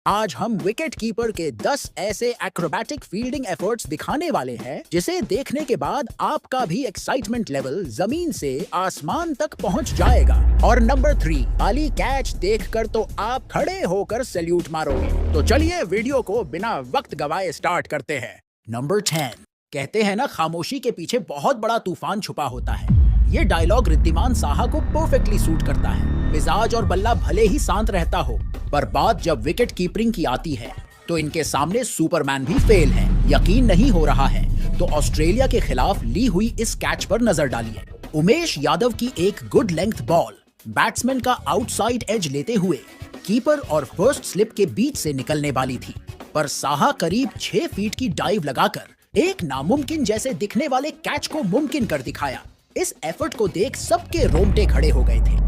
आज हम wicket keeper के 10 ऐसे एक्रोबैटिक फील्डिंग एफर्ट्स दिखाने वाले हैं जिसे देखने के बाद आपका भी एक्साइटमेंट लेवल जमीन से आसमान तक पहुंच जाएगा। और नंबर 3, खाली कैच देखकर तो आप खड़े होकर सैल्यूट मारोगे। तो चलिए वीडियो को बिना वक्त गवाए स्टार्ट करते हैं। नंबर 10, कहते हैं ना, खामोशी के पीछे बहुत बड़ा तूफान छुपा होता है। ये डायलॉग रिद्धिमान साहा को परफेक्टली सूट करता है। मिजाज और बल्ला भले ही शांत रहता हो, पर बात जब विकेट कीपिंग की आती है तो इनके सामने सुपरमैन भी फेल है। यकीन नहीं हो रहा है तो ऑस्ट्रेलिया के खिलाफ ली हुई इस कैच पर नजर डालिए। उमेश यादव की एक गुड लेंथ बॉल बैट्समैन का आउटसाइड एज लेते हुए कीपर और फर्स्ट स्लिप के बीच से निकलने वाली थी, पर साहा करीब 6 फीट की डाइव लगाकर एक नामुमकिन जैसे दिखने वाले कैच को मुमकिन कर दिखाया। इस एफर्ट को देख सबके रोंगटे खड़े हो गए थे।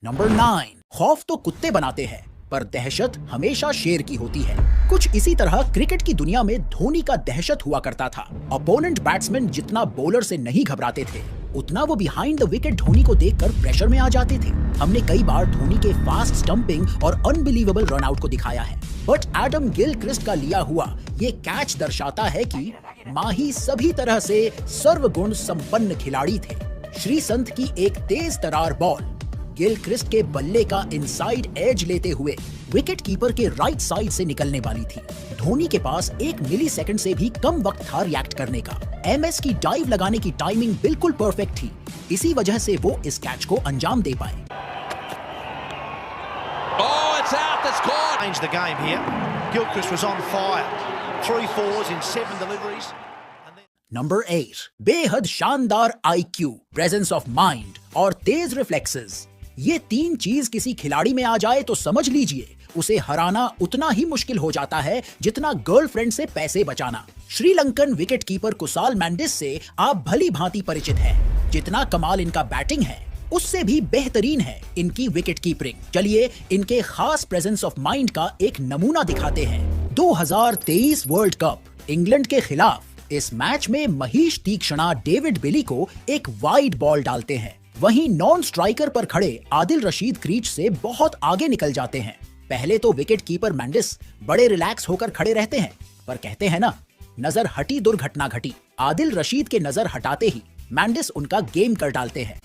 नंबर 9, खौफ तो कुत्ते बनाते हैं पर दहशत हमेशा शेर की होती है। कुछ इसी तरह क्रिकेट की दुनिया में धोनी का दहशत हुआ करता था। अपोनेंट बैट्समैन जितना बॉलर से नहीं घबराते थे, उतना वो बिहाइंड द विकेट धोनी को देखकर प्रेशर में आ जाते थे। हमने कई बार धोनी के फास्ट स्टंपिंग और अनबिलीवेबल रनआउट को दिखाया है, बट एडम गिलक्रिस्ट का लिया हुआ ये कैच दर्शाता है कि माही सभी तरह से सर्वगुण संपन्न खिलाड़ी थे। श्रीसंत की एक तेज तरार बॉल गिलक्रिस्ट के बल्ले का इनसाइड एज लेते हुए विकेट कीपर के राइट साइड से निकलने वाली थी। धोनी के पास 1 मिलीसेकंड से भी कम वक्त था रिएक्ट करने का। एमएस की डाइव लगाने की टाइमिंग बिल्कुल परफेक्ट थी, इसी वजह से वो इस कैच को अंजाम दे पाए। नंबर 8, बेहद शानदार आईक्यू, प्रेजेंस ऑफ माइंड और तेज रिफ्लेक्सेस। ये 3 चीज किसी खिलाड़ी में आ जाए तो समझ लीजिए उसे हराना उतना ही मुश्किल हो जाता है जितना गर्लफ्रेंड से पैसे बचाना। श्रीलंकन विकेट कीपर कुसाल मेंडिस से आप भली भांति परिचित हैं। जितना कमाल इनका बैटिंग है, उससे भी बेहतरीन है इनकी विकेट कीपिंग। चलिए इनके खास प्रेजेंस ऑफ माइंड का एक नमूना दिखाते हैं। 2023 वर्ल्ड कप इंग्लैंड के खिलाफ इस मैच में महीश तीक्ष्णा डेविड बिली को एक वाइड बॉल डालते हैं। वहीं नॉन स्ट्राइकर पर खड़े आदिल रशीद क्रीज से बहुत आगे निकल जाते हैं। पहले तो विकेट कीपर मेंडिस बड़े रिलैक्स होकर खड़े रहते हैं, पर कहते हैं ना, नजर हटी दुर्घटना घटी। आदिल रशीद के नजर हटाते ही मेंडिस उनका गेम कर डालते हैं।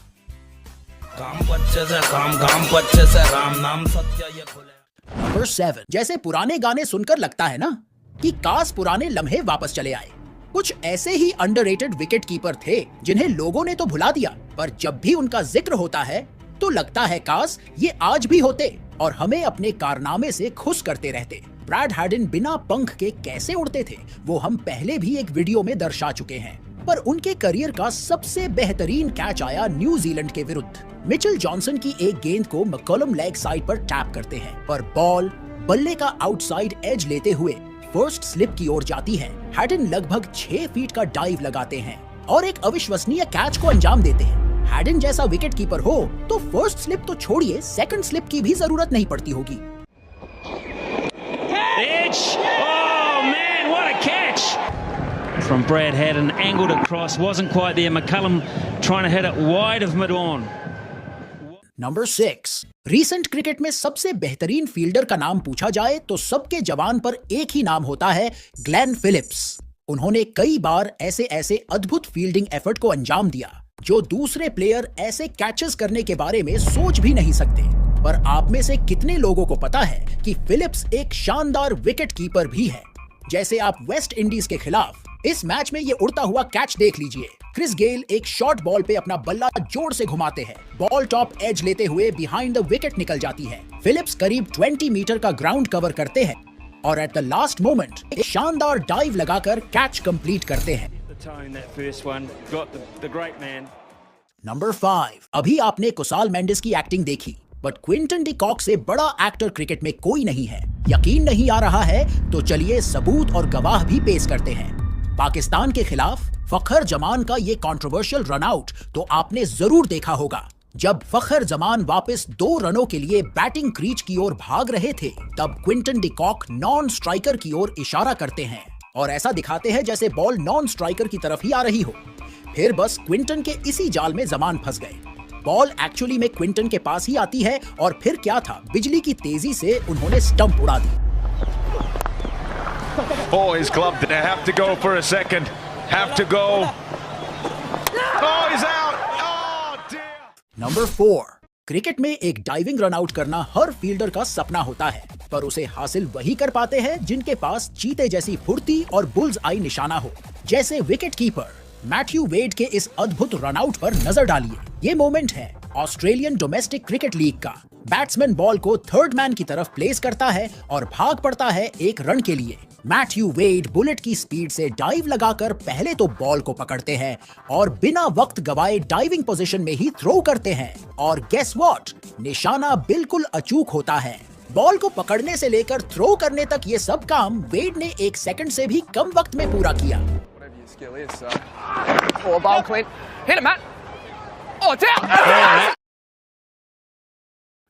नंबर 7, जैसे पुराने गाने सुनकर लगता है ना कि काश पुराने लम्हे वापस चले आए। कुछ ऐसे ही अंडररेटेड विकेट कीपर थे जिन्हें लोगों ने तो भुला दिया, पर जब भी उनका जिक्र होता है तो लगता है काश ये आज भी होते और हमें अपने कारनामे से खुश करते रहते। ब्रैड हैडन बिना पंख के कैसे उड़ते थे वो हम पहले भी एक वीडियो में दर्शा चुके हैं, पर उनके करियर का सबसे बेहतरीन कैच आया न्यूजीलैंड के विरुद्ध। मिचेल जॉनसन की एक गेंद को मैकलम लेग साइड पर टैप करते हैं, पर बॉल बल्ले का आउटसाइड एज लेते हुए फर्स्ट स्लिप की ओर जाती है। हैडन लगभग 6 फीट का डाइव लगाते हैं और एक अविश्वसनीय कैच को अंजाम देते हैं। हैडन जैसा विकेट कीपर हो तो फर्स्ट स्लिप तो छोड़िए, सेकंड स्लिप की भी जरूरत नहीं पड़ती होगी। From Brad Haddon, angled across, wasn't quite there. McCullum trying to hit it wide of mid-on. Number 6, recent cricket में सबसे बेहतरीन फील्डर का नाम पूछा जाए तो सबके जवान पर एक ही नाम होता है, ग्लेन फिलिप्स। उन्होंने कई बार ऐसे अद्भुत फील्डिंग एफर्ट को अंजाम दिया जो दूसरे प्लेयर ऐसे कैचेस करने के बारे में सोच भी नहीं सकते। पर आप में से कितने लोगों को पता है कि फिलिप्स एक शानदार विकेट कीपर भी है। जैसे आप वेस्ट इंडीज के खिलाफ इस मैच में ये उड़ता हुआ कैच देख लीजिए। क्रिस गेल एक शॉर्ट बॉल पे अपना बल्ला जोर से घुमाते हैं, बॉल टॉप एज लेते हुए बिहाइंड द विकेट निकल जाती है। फिलिप्स करीब 20 मीटर का ग्राउंड कवर करते हैं और एट द लास्ट मोमेंट एक शानदार डाइव लगाकर कैच कंप्लीट करते हैं। नंबर 5, अभी आपने कुसाल मेंडिस की एक्टिंग देखी, बट क्विंटन डी कॉक से बड़ा एक्टर क्रिकेट में कोई नहीं है। यकीन नहीं आ रहा है तो चलिए सबूत और गवाह भी पेश करते हैं। पाकिस्तान के खिलाफ फखर जमान का ये कंट्रोवर्शियल रनआउट तो आपने जरूर देखा होगा। जब फखर जमान वापस 2 रनों के लिए बैटिंग क्रीज की ओर भाग रहे थे, तब Quinton de Kock non striker की ओर इशारा करते हैं और ऐसा दिखाते हैं जैसे बॉल नॉन स्ट्राइकर की तरफ ही आ रही हो। फिर बस क्विंटन के इसी जाल में जमान फंस गए। बॉल एक्चुअली में क्विंटन के पास ही आती है और फिर क्या था, बिजली की तेजी से उन्होंने स्टंप उड़ा दी। Oh, his glove did have to go for a second. Have to go. Oh, he's out. Oh, dear. Number 4, cricket में एक डाइविंग रन आउट करना हर फील्डर का सपना होता है, पर उसे हासिल वही कर पाते हैं जिनके पास चीते जैसी फुर्ती और बुल्स आई निशाना हो। जैसे विकेट कीपर मैथ्यू वेड के इस अद्भुत रन आउट पर नजर डालिए। ये मोमेंट है ऑस्ट्रेलियन डोमेस्टिक क्रिकेट लीग का। बैट्समैन बॉल को थर्ड मैन की तरफ प्लेस करता है और भाग पड़ता है एक रन के लिए। मैथ्यू वेड बुलेट की स्पीड से डाइव लगाकर पहले तो बॉल को पकड़ते हैं और बिना वक्त गवाए डाइविंग पोजीशन में ही थ्रो करते हैं, और गेस व्हाट, निशाना बिल्कुल अचूक होता है। बॉल को पकड़ने से लेकर थ्रो करने तक ये सब काम वेड ने 1 सेकंड से भी कम वक्त में पूरा किया। Skill is, oh, ball, Clint. Hit him, Matt. Oh, it's out.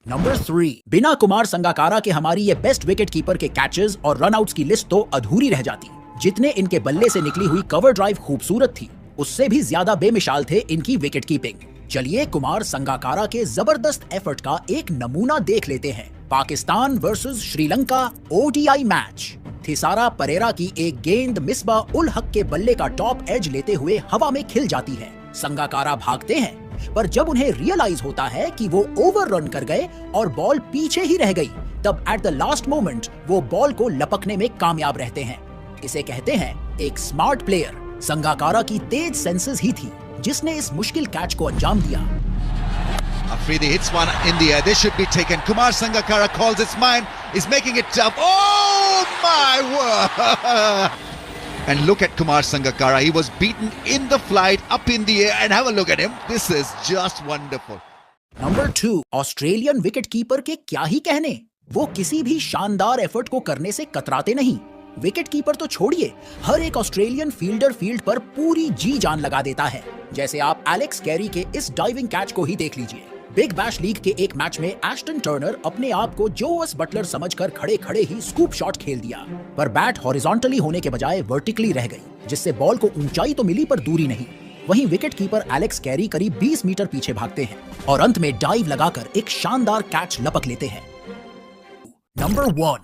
Number 3, बिना कुमार संगाकारा के हमारी ये बेस्ट विकेट कीपर के कैचेस और रन आउट्स की लिस्ट तो अधूरी रह जाती। जितने इनके बल्ले से निकली हुई कवर ड्राइव खूबसूरत थी, उससे भी ज्यादा बेमिसाल थे इनकी विकेट कीपिंग। चलिए कुमार संगाकारा के जबरदस्त एफर्ट का एक नमूना देख लेते हैं। Pakistan versus Sri ODI match. Thisara Perera की एक गेंद मिसबा उल हक के बल्ले का टॉप एज लेते हुए हवा में खिल जाती है। संगाकारा भागते हैं, पर जब उन्हें रियलाइज होता है कि वो ओवर रन कर गए और बॉल पीछे ही रह गई, तब एट द लास्ट मोमेंट वो बॉल को लपकने में कामयाब रहते हैं। इसे कहते हैं एक स्मार्ट प्लेयर। संगाकारा की तेज सेंसेस ही थी जिसने इस मुश्किल कैच को अंजाम दिया। Afridi hits one in the air. This should be taken. Kumar Sangakkara calls it's mine. Is making it tough. Oh my word! And look at Kumar Sangakkara. He was beaten in the flight, up in the air, and have a look at him. This is just wonderful. Number 2, Australian wicket keeper के क्या ही कहने। वो किसी भी शानदार effort को करने से कतराते नहीं। विकेट कीपर तो छोड़िए, हर एक ऑस्ट्रेलियन फील्डर फील्ड पर पूरी जी जान लगा देता है। जैसे आप एलेक्स कैरी के इस डाइविंग कैच को ही देख लीजिए। बिग बैश लीग के एक मैच में एस्टन टर्नर अपने आप को जोस बटलर समझकर खड़े खड़े ही स्कूप शॉट खेल दिया, पर बैट हॉरिजॉन्टली होने के बजाय वर्टिकली रह गई, जिससे बॉल को ऊंचाई तो मिली पर दूरी नहीं। वहीं विकेट कीपर एलेक्स कैरी करीब 20 मीटर पीछे भागते हैं और अंत में डाइव लगाकर एक शानदार कैच लपक लेते हैं। नंबर 1,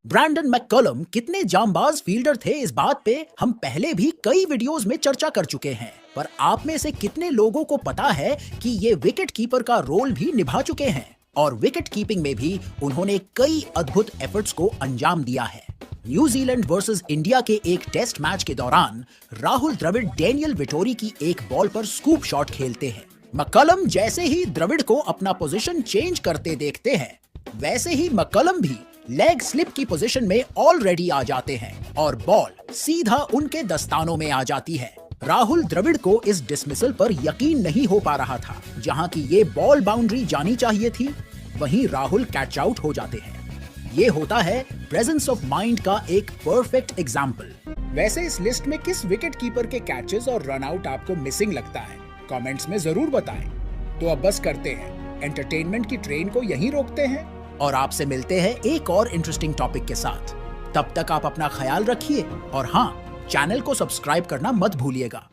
ब्रैंडन मैककलम कितने जांबाज फील्डर थे, इस बात पे हम पहले भी कई वीडियोस में चर्चा कर चुके हैं, पर आप में से कितने लोगों को पता है कि ये विकेट कीपर का रोल भी निभा चुके हैं और विकेट कीपिंग में भी उन्होंने कई अद्भुत एफर्ट्स को अंजाम दिया है। न्यूजीलैंड वर्सेस इंडिया के एक टेस्ट मैच के दौरान राहुल द्रविड़ डेनियल विटोरी की एक बॉल पर स्कूप शॉट खेलते हैं। मैककलम जैसे ही द्रविड़ को अपना पोजीशन चेंज करते देखते हैं, वैसे ही मैककलम भी लेग स्लिप की पोजीशन में ऑलरेडी आ जाते हैं और बॉल सीधा उनके दस्तानों में आ जाती है। राहुल द्रविड़ को इस डिसमिसल पर यकीन नहीं हो पा रहा था। जहां की ये बॉल बाउंड्री जानी चाहिए थी, वहीं राहुल कैच आउट हो जाते हैं। ये होता है प्रेजेंस ऑफ माइंड का एक परफेक्ट एग्जाम्पल। वैसे इस लिस्ट में किस विकेट कीपर के कैचेस और रन आउट आपको मिसिंग लगता है, कमेंट्स में जरूर बताएं। तो अब बस करते हैं, एंटरटेनमेंट की ट्रेन को यहीं रोकते हैं और आपसे मिलते हैं एक और इंटरेस्टिंग टॉपिक के साथ। तब तक आप अपना ख्याल रखिए और हाँ, चैनल को सब्सक्राइब करना मत भूलिएगा।